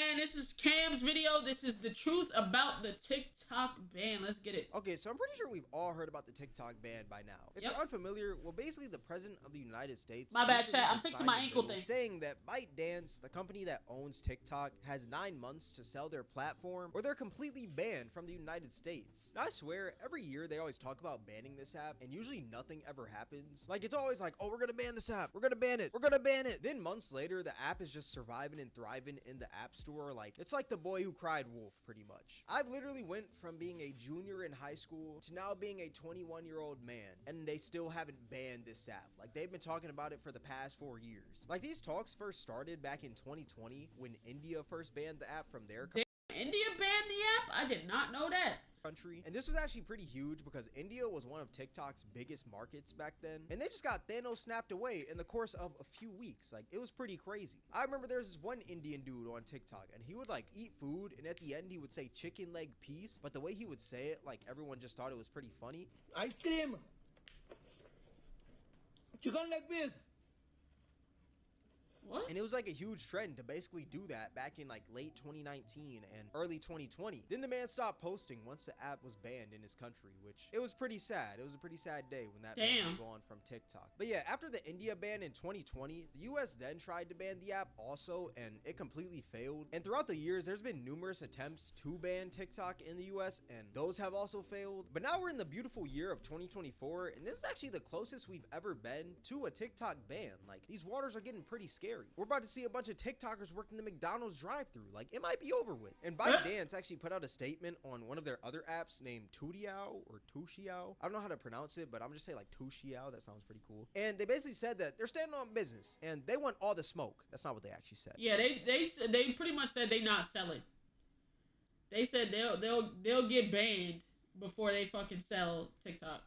man? This is Cam's video. This is the truth about the TikTok ban. Let's get it. Okay, so I'm pretty sure we've all heard about the TikTok ban by now. If you're unfamiliar, well, basically the president of the United States. My bad, chat. I'm fixing my ankle thing. Saying that ByteDance, the company that owns TikTok, has 9 months to sell their platform, or they're completely banned from the United States. Now, I swear, every year they always talk about banning this app, and usually nothing ever happens. Like, it's always like, oh, we're gonna ban this app. We're gonna ban it. We're gonna ban it. Then months later, the app is just surviving and thriving in the app store. Like, it's like the boy who cried wolf, pretty much. I've literally went from being a junior in high school to now being a 21-year-old man, and they still haven't banned this app. Like, they've been talking about it for the past 4 years. Like, these talks first started back in 2020 when India first banned the app from their country. India banned the app? I did not know that. Country. And this was actually pretty huge because India was one of TikTok's biggest markets back then, and they just got Thanos snapped away in the course of a few weeks. Like, it was pretty crazy. I remember there was this one Indian dude on TikTok, and he would like eat food, and at the end he would say chicken leg piece, but the way he would say it, like, everyone just thought it was pretty funny. Ice cream, chicken leg piece. What? And it was like a huge trend to basically do that back in like late 2019 and early 2020. Then the man stopped posting once the app was banned in his country, which it was pretty sad. It was a pretty sad day when that ban was gone from TikTok. But yeah, after the India ban in 2020, the US then tried to ban the app also, and it completely failed. And throughout the years, there's been numerous attempts to ban TikTok in the US, and those have also failed. But now we're in the beautiful year of 2024, and this is actually the closest we've ever been to a TikTok ban. Like, these waters are getting pretty scary. We're about to see a bunch of TikTokers working the McDonald's drive-thru. Like, it might be over with. And ByteDance actually put out a statement on one of their other apps named Tudiao or Tushiao. I don't know how to pronounce it, but I'm just say like Tushiao. That sounds pretty cool. And they basically said that they're standing on business and they want all the smoke. That's not what they actually said. Yeah, they pretty much said they not selling. They said they'll get banned before they fucking sell TikTok.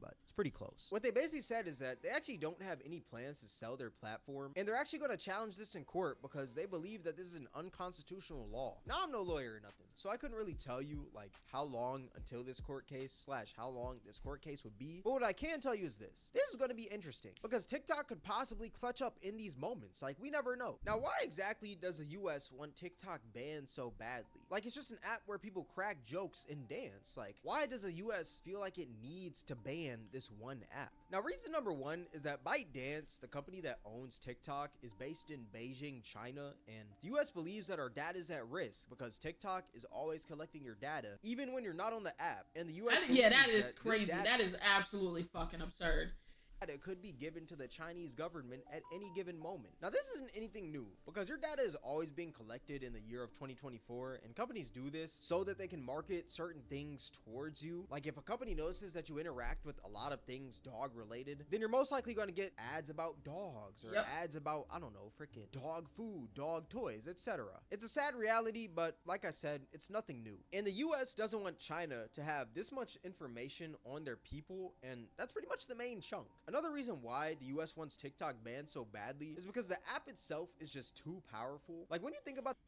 But it's pretty close. What they basically said is that they actually don't have any plans to sell their platform, and they're actually going to challenge this in court because they believe that this is an unconstitutional law. Now, I'm no lawyer or nothing, so I couldn't really tell you like how long until this court case / how long this court case would be. But what I can tell you is this is going to be interesting because TikTok could possibly clutch up in these moments. Like, we never know. Now, why exactly does the US want TikTok banned so badly? Like, it's just an app where people crack jokes and dance. Like, why does the US feel like it needs to ban this one app? Now, reason number one is that ByteDance, the company that owns TikTok, is based in Beijing, China, and the US believes that our data is at risk because TikTok is always collecting your data even when you're not on the app. And the US yeah, that is crazy. That is absolutely fucking absurd. Data could be given to the Chinese government at any given moment. Now, this isn't anything new because your data is always being collected in the year of 2024, and companies do this so that they can market certain things towards you. Like, if a company notices that you interact with a lot of things dog related, then you're most likely going to get ads about dogs or ads about, I don't know, freaking dog food, dog toys, etc. It's a sad reality, but like I said, it's nothing new. And the US doesn't want China to have this much information on their people, and that's pretty much the main chunk. Another reason why the US wants TikTok banned so badly is because the app itself is just too powerful. Like, when you think about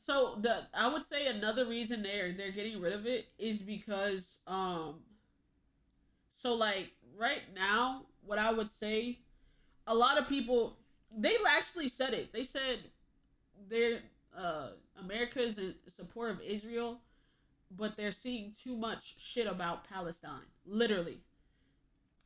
so I would say another reason they're getting rid of it is because so like right now, what I would say, a lot of people, they actually said it. They said they're America is in support of Israel, but they're seeing too much shit about Palestine. Literally.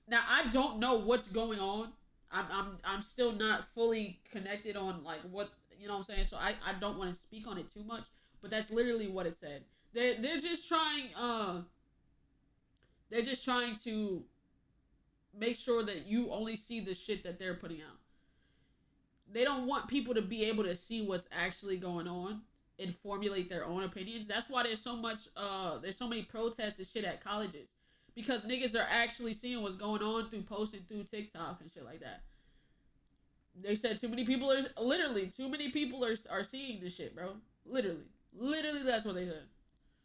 Now, I don't know what's going on. I'm still not fully connected on like what, you know what I'm saying? So I don't want to speak on it too much, but that's literally what it said. They're just trying to make sure that you only see the shit that they're putting out. They don't want people to be able to see what's actually going on and formulate their own opinions. That's why there's so many protests and shit at colleges. Because niggas are actually seeing what's going on through posting through TikTok and shit like that. They said too many people are seeing this shit, bro. Literally, that's what they said.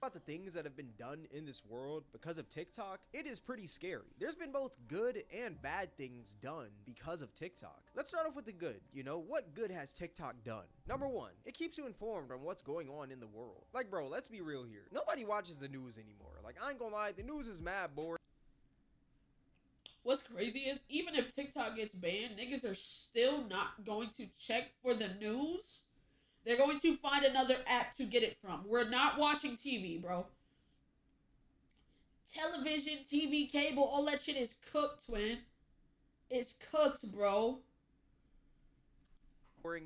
About the things that have been done in this world because of TikTok, it is pretty scary. There's been both good and bad things done because of TikTok. Let's start off with the good. You know, what good has TikTok done? Number one, it keeps you informed on what's going on in the world. Like, bro, let's be real here. Nobody watches the news anymore. Like, I ain't gonna lie, the news is mad boring. What's crazy is, even if TikTok gets banned, niggas are still not going to check for the news. They're going to find another app to get it from. We're not watching TV, bro. Television, TV, cable, all that shit is cooked, twin. It's cooked, bro.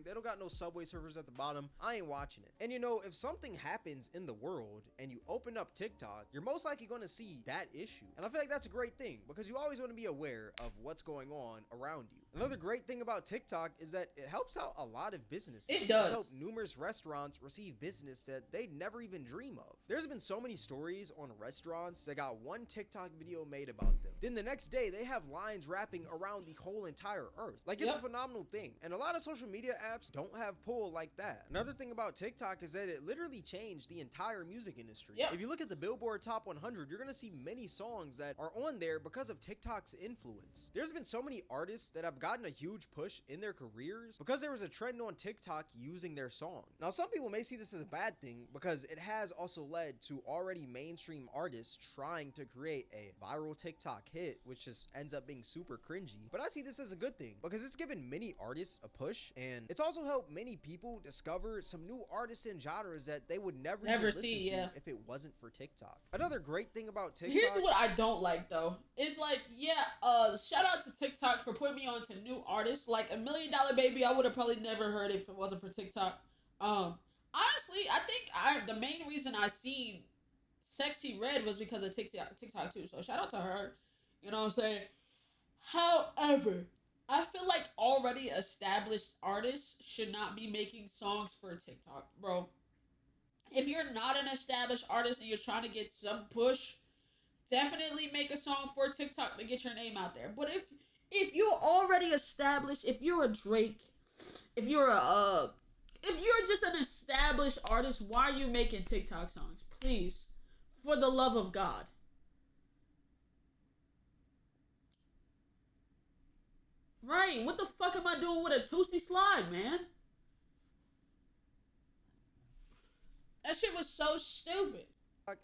They don't got no Subway servers at the bottom. I ain't watching it. And you know, if something happens in the world and you open up TikTok, you're most likely going to see that issue. And I feel like that's a great thing because you always want to be aware of what's going on around you. Another great thing about TikTok is that it helps out a lot of businesses. It does. It's helped numerous restaurants receive business that they'd never even dream of. There's been so many stories on restaurants that got one TikTok video made about them. Then the next day, they have lines wrapping around the whole entire earth. Like, it's a phenomenal thing. And a lot of social media apps don't have pull like that. Another thing about TikTok is that it literally changed the entire music industry. If you look at the Billboard Top 100, you're gonna see many songs that are on there because of TikTok's influence. There's been so many artists that have gotten a huge push in their careers because there was a trend on TikTok using their song. Now, some people may see this as a bad thing because it has also led to already mainstream artists trying to create a viral TikTok hit, which just ends up being super cringy. But I see this as a good thing because it's given many artists a push, and it's also helped many people discover some new artists and genres that they would never see if it wasn't for TikTok. Another great thing about TikTok. Here's what I don't like though. It's like, shout out to TikTok for putting me on to new artists. Like $1 Million Baby, I would have probably never heard if it wasn't for TikTok. Honestly, I think the main reason I seen Sexy Red was because of TikTok too. So shout out to her. You know what I'm saying? However, I feel like already established artists should not be making songs for TikTok, bro. If you're not an established artist and you're trying to get some push, definitely make a song for TikTok to get your name out there. But if you're already established, if you're a Drake, if you're just an established artist, why are you making TikTok songs? Please, for the love of God. Right, what the fuck am I doing with a Tootsie Slide, man? That shit was so stupid.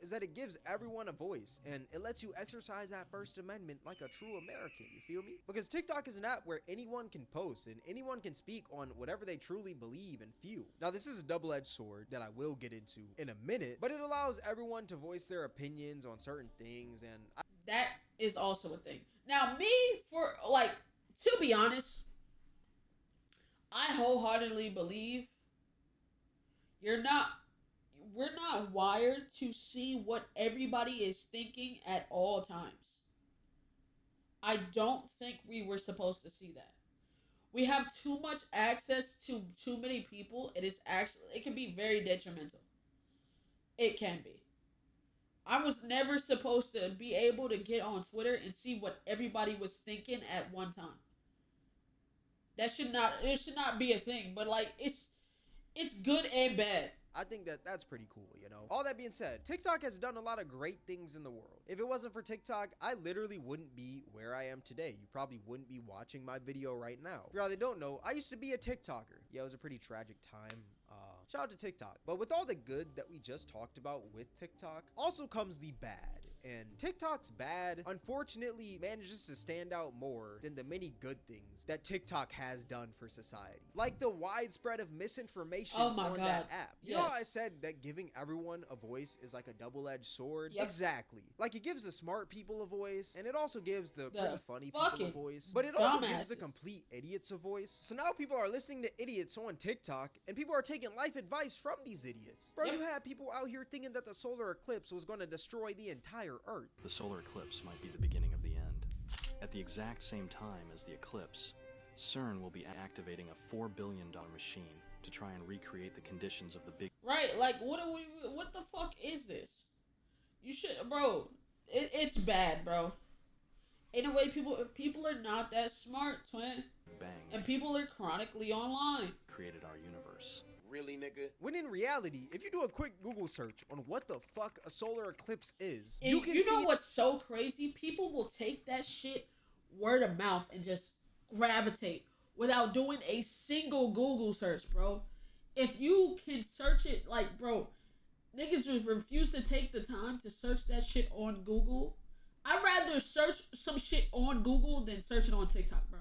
Is that it gives everyone a voice and it lets you exercise that First Amendment like a true American, you feel me? Because TikTok is an app where anyone can post and anyone can speak on whatever they truly believe and feel. Now, this is a double-edged sword that I will get into in a minute, but it allows everyone to voice their opinions on certain things, and that is also a thing. Now, to be honest, I wholeheartedly believe we're not wired to see what everybody is thinking at all times. I don't think we were supposed to see that. We have too much access to too many people. It can be very detrimental. It can be. I was never supposed to be able to get on Twitter and see what everybody was thinking at one time. It should not be a thing, but like it's good and bad. I think that's pretty cool, you know? All that being said, TikTok has done a lot of great things in the world. If it wasn't for TikTok, I literally wouldn't be where I am today. You probably wouldn't be watching my video right now. For y'all that don't know, I used to be a TikToker. Yeah, it was a pretty tragic time. Shout out to TikTok. But with all the good that we just talked about with TikTok, also comes the bad. And TikTok's bad, unfortunately, manages to stand out more than the many good things that TikTok has done for society. Like the widespread of misinformation on that app. You know how I said that giving everyone a voice is like a double-edged sword? Yep. Exactly. Like it gives the smart people a voice, and it also gives the pretty funny people a voice. But it also gives the complete idiots a voice. So now people are listening to idiots on TikTok, and people are taking life advice from these idiots. Bro, you had people out here thinking that the solar eclipse was going to destroy the entire Earth. The solar eclipse might be the beginning of the end. At the exact same time as the eclipse, CERN will be activating a $4 billion machine to try and recreate the conditions of the big... Right, like, what the fuck is this? You should, bro, it's bad, bro. Ain't no way people are not that smart, twin. Bang. And people are chronically online. Created our universe. Really, nigga? When in reality, if you do a quick Google search on what the fuck a solar eclipse is, you know what's so crazy? People will take that shit word of mouth and just gravitate without doing a single Google search, bro. If you can search it, like, bro, niggas just refuse to take the time to search that shit on Google. I'd rather search some shit on Google than search it on TikTok, bro.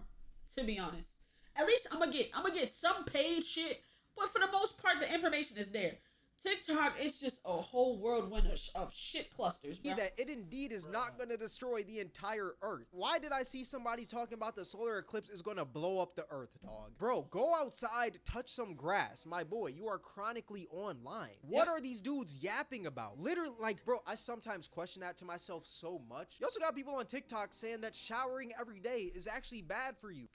To be honest. At least I'm gonna get some paid shit, But for the most part, the information is there. TikTok, it's just a whole whirlwind of shit clusters, bro. That it indeed is not going to destroy the entire Earth. Why did I see somebody talking about the solar eclipse is going to blow up the Earth, dog? Bro, go outside, touch some grass. My boy, you are chronically online. What are these dudes yapping about? Literally, like, bro, I sometimes question that to myself so much. You also got people on TikTok saying that showering every day is actually bad for you.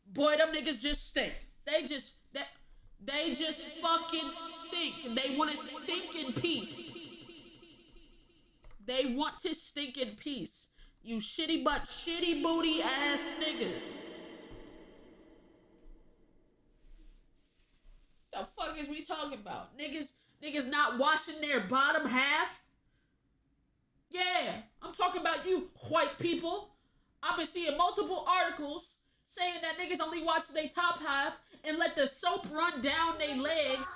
Boy, them niggas just stink. They just fucking stink. They want to stink in peace. They want to stink in peace. You shitty butt, shitty booty ass niggas. The fuck is we talking about? Niggas not washing their bottom half? Yeah, I'm talking about you white people. I've been seeing multiple articles saying that niggas only wash their top half and let the soap run down their legs.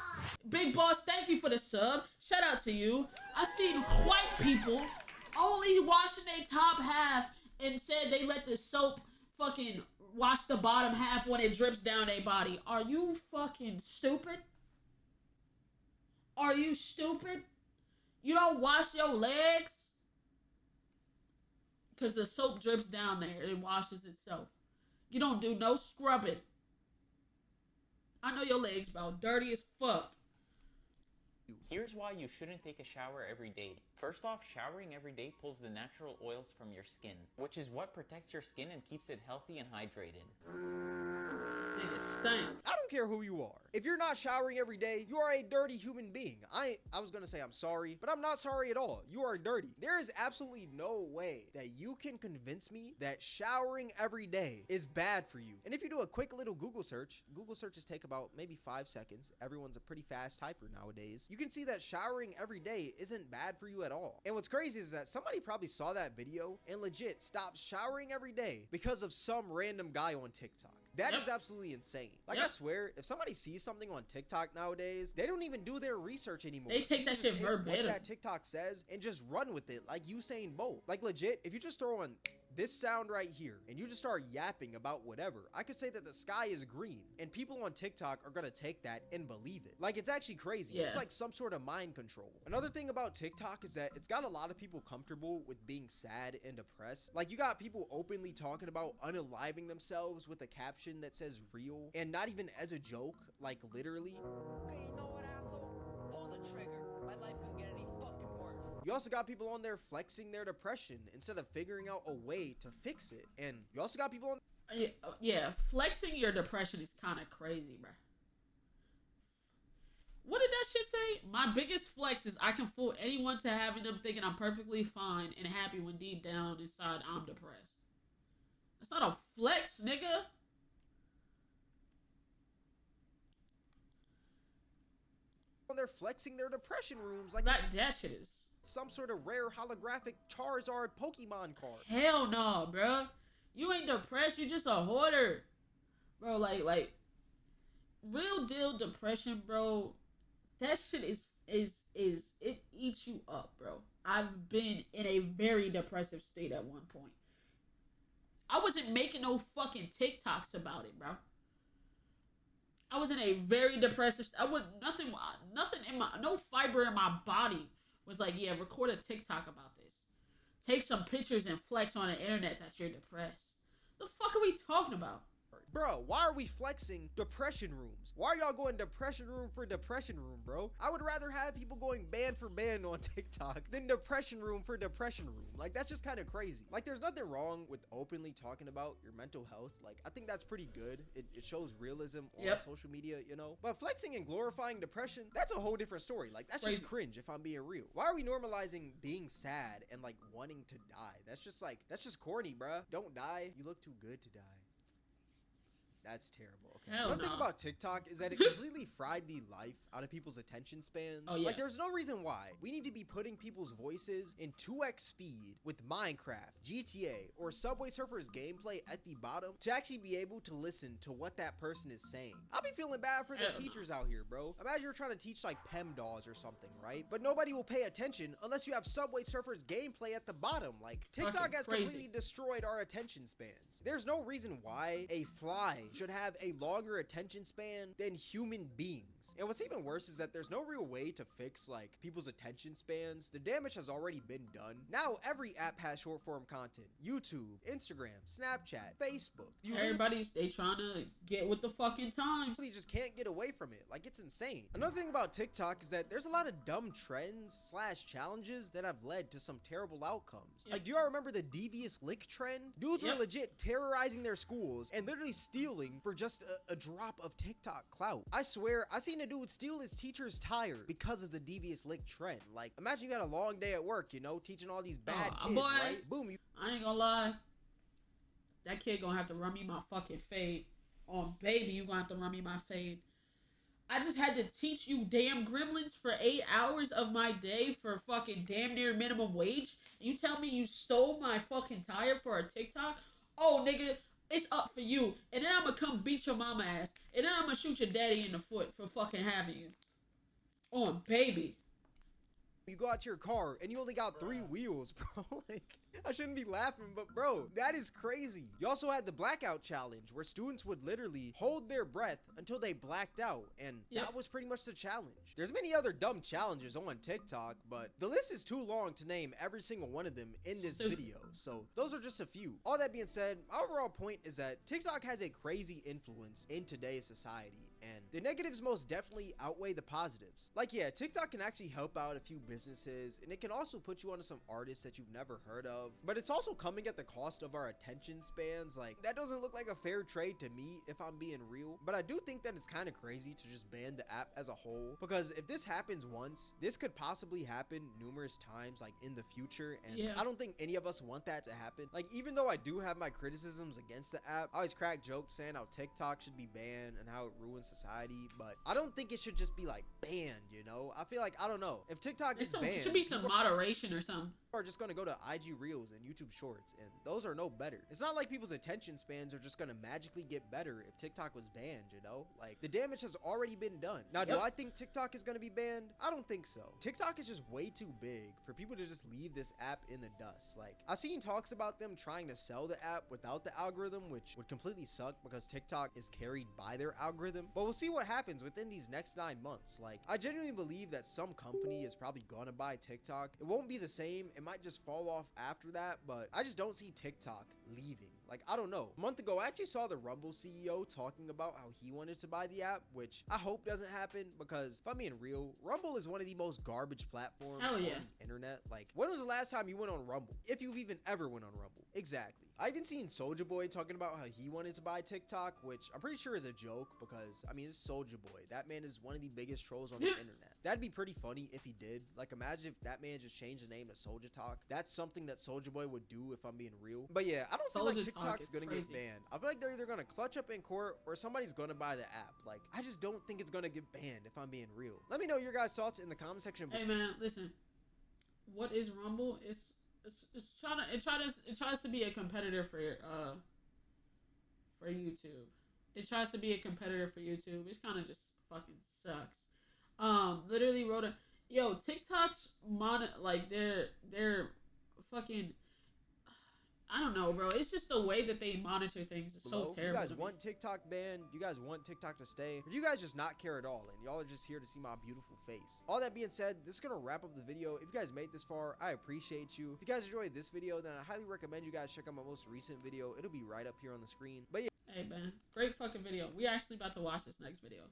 Big Boss, thank you for the sub. Shout out to you. I seen white people only washing their top half and said they let the soap fucking wash the bottom half when it drips down their body. Are you fucking stupid? Are you stupid? You don't wash your legs? Because the soap drips down there. It washes itself. You don't do no scrubbing. I know your legs about dirty as fuck. Here's why you shouldn't take a shower every day. First off, showering every day pulls the natural oils from your skin, which is what protects your skin and keeps it healthy and hydrated. Nigga stink. I don't care who you are. If you're not showering every day, you are a dirty human being. I was gonna say I'm sorry, but I'm not sorry at all. You are dirty. There is absolutely no way that you can convince me that showering every day is bad for you. And if you do a quick little Google searches take about maybe 5 seconds. Everyone's a pretty fast typer nowadays. You can see that showering every day isn't bad for you at all. And what's crazy is that somebody probably saw that video and legit stopped showering every day because of some random guy on TikTok. That is absolutely insane. Like, I swear, if somebody sees something on TikTok nowadays, they don't even do their research anymore. They take that shit verbatim. What that TikTok says and just run with it like Usain Bolt. Like, legit, if you just throw on this sound right here and you just start yapping about whatever, I could say that the sky is green and people on TikTok are gonna take that and believe it. Like, it's actually crazy. It's like some sort of mind control. Another thing about TikTok is that it's got a lot of people comfortable with being sad and depressed. Like, you got people openly talking about unaliving themselves with a caption that says real and not even as a joke, like literally. Okay, you know what, asshole? Pull the trigger. My life couldn't get any fucking worse. You also got people on there flexing their depression instead of figuring out a way to fix it. And you also got people on... Yeah, flexing your depression is kind of crazy, bro. What did that shit say? My biggest flex is I can fool anyone to having them thinking I'm perfectly fine and happy when deep down inside I'm depressed. That's not a flex, nigga. They're flexing their depression rooms like that shit is some sort of rare holographic Charizard Pokemon card. Hell no, bro. You ain't depressed. You just a hoarder, bro. Like real deal depression, bro. That shit is it eats you up, bro. I've been in a very depressive state at one point. I wasn't making no fucking TikToks about it, bro. I was in a very depressive. Nothing in my, no fiber in my body was like, yeah, record a TikTok about this. Take some pictures and flex on the internet that you're depressed. The fuck are we talking about? Bro, why are we flexing depression rooms? Why are y'all going depression room for depression room, bro? I would rather have people going band for band on TikTok than depression room for depression room. Like, that's just kind of crazy. Like, there's nothing wrong with openly talking about your mental health. Like, I think that's pretty good. It shows realism on social media, you know? But flexing and glorifying depression, that's a whole different story. Like, that's just cringe if I'm being real. Why are we normalizing being sad and, like, wanting to die? That's just corny, bro. Don't die. You look too good to die. That's terrible. Okay. One thing about TikTok is that it completely fried the life out of people's attention spans. Oh, yeah. Like, there's no reason why we need to be putting people's voices in 2x speed with Minecraft, GTA, or Subway Surfers gameplay at the bottom to actually be able to listen to what that person is saying. I'll be feeling bad for the teachers out here, bro. Imagine you're trying to teach like PEMDAS or something, right? But nobody will pay attention unless you have Subway Surfers gameplay at the bottom. Like, TikTok has completely destroyed our attention spans. There's no reason why a fly should have a longer attention span than human beings. And what's even worse is that there's no real way to fix like people's attention spans. The damage has already been done. Now every app has short form content. YouTube, Instagram, Snapchat, Facebook. They trying to get with the fucking times. You just can't get away from it. Like, it's insane. Another thing about TikTok is that there's a lot of dumb trends / challenges that have led to some terrible outcomes. Like, do y'all remember the devious lick trend? Dudes were legit terrorizing their schools and literally stealing for just a drop of TikTok clout. I swear, I seen a dude steal his teacher's tire because of the devious lick trend. Like, imagine you had a long day at work, you know, teaching all these bad kids, boy, right? Boom. I ain't gonna lie. That kid gonna have to run me my fucking fade. Oh, baby, you gonna have to run me my fade. I just had to teach you damn gremlins for 8 hours of my day for fucking damn near minimum wage. And you tell me you stole my fucking tire for a TikTok? Oh, nigga, it's up for you. And then I'm gonna come beat your mama ass. And then I'm gonna shoot your daddy in the foot for fucking having you. Oh, baby. You go out to your car and you only got 3 wheels, bro. Like, I shouldn't be laughing, but bro, that is crazy. You also had the blackout challenge where students would literally hold their breath until they blacked out, and that was pretty much the challenge. There's many other dumb challenges on TikTok, but the list is too long to name every single one of them in this video, so those are just a few. All that being said, my overall point is that TikTok has a crazy influence in today's society, and the negatives most definitely outweigh the positives. Like, yeah, TikTok can actually help out a few businesses, and it can also put you onto some artists that you've never heard of, but it's also coming at the cost of our attention spans. Like, that doesn't look like a fair trade to me, if I'm being real. But I do think that it's kind of crazy to just ban the app as a whole, because if this happens once, this could possibly happen numerous times, like in the future, and I don't think any of us want that to happen. Like, even though I do have my criticisms against the app, I always crack jokes saying how TikTok should be banned and how it ruins society, but I don't think it should just be like banned, you know? I feel like, I don't know, if TikTok is banned, it should be some moderation or something. Are just gonna go to IG Reels and YouTube Shorts, and those are no better. It's not like people's attention spans are just gonna magically get better if TikTok was banned, you know? Like, the damage has already been done. Now, do I think TikTok is gonna be banned? I don't think so. TikTok is just way too big for people to just leave this app in the dust. Like, I've seen talks about them trying to sell the app without the algorithm, which would completely suck because TikTok is carried by their algorithm. But we'll see what happens within these next 9 months. Like, I genuinely believe that some company is probably gonna buy TikTok. It won't be the same. It might just fall off after that, but I just don't see TikTok leaving. Like, I don't know. A month ago, I actually saw the Rumble CEO talking about how he wanted to buy the app, which I hope doesn't happen, because if I'm being real, Rumble is one of the most garbage platforms on the internet. Like, when was the last time you went on Rumble? If you've even ever went on Rumble. Exactly. I even seen Soulja Boy talking about how he wanted to buy TikTok, which I'm pretty sure is a joke, because, I mean, it's Soulja Boy. That man is one of the biggest trolls on the internet. That'd be pretty funny if he did. Like, imagine if that man just changed the name to Soulja Talk. That's something that Soulja Boy would do, if I'm being real. But yeah, I don't feel like TikTok's gonna get banned. I feel like they're either gonna clutch up in court or somebody's gonna buy the app. Like, I just don't think it's gonna get banned, if I'm being real. Let me know your guys' thoughts in the comment section. Hey man, listen. What is Rumble? It's tries to be a competitor for YouTube. It tries to be a competitor for YouTube. It's kind of just fucking sucks. Literally wrote TikTok's they're fucking, I don't know, bro. It's just the way that they monitor things is so terrible. You guys want TikTok banned? You guys want TikTok to stay? Or do you guys just not care at all, and y'all are just here to see my beautiful face? All that being said, this is gonna wrap up the video. If you guys made this far, I appreciate you. If you guys enjoyed this video, then I highly recommend you guys check out my most recent video. It'll be right up here on the screen. But yeah. Hey man, great fucking video. We actually about to watch this next video.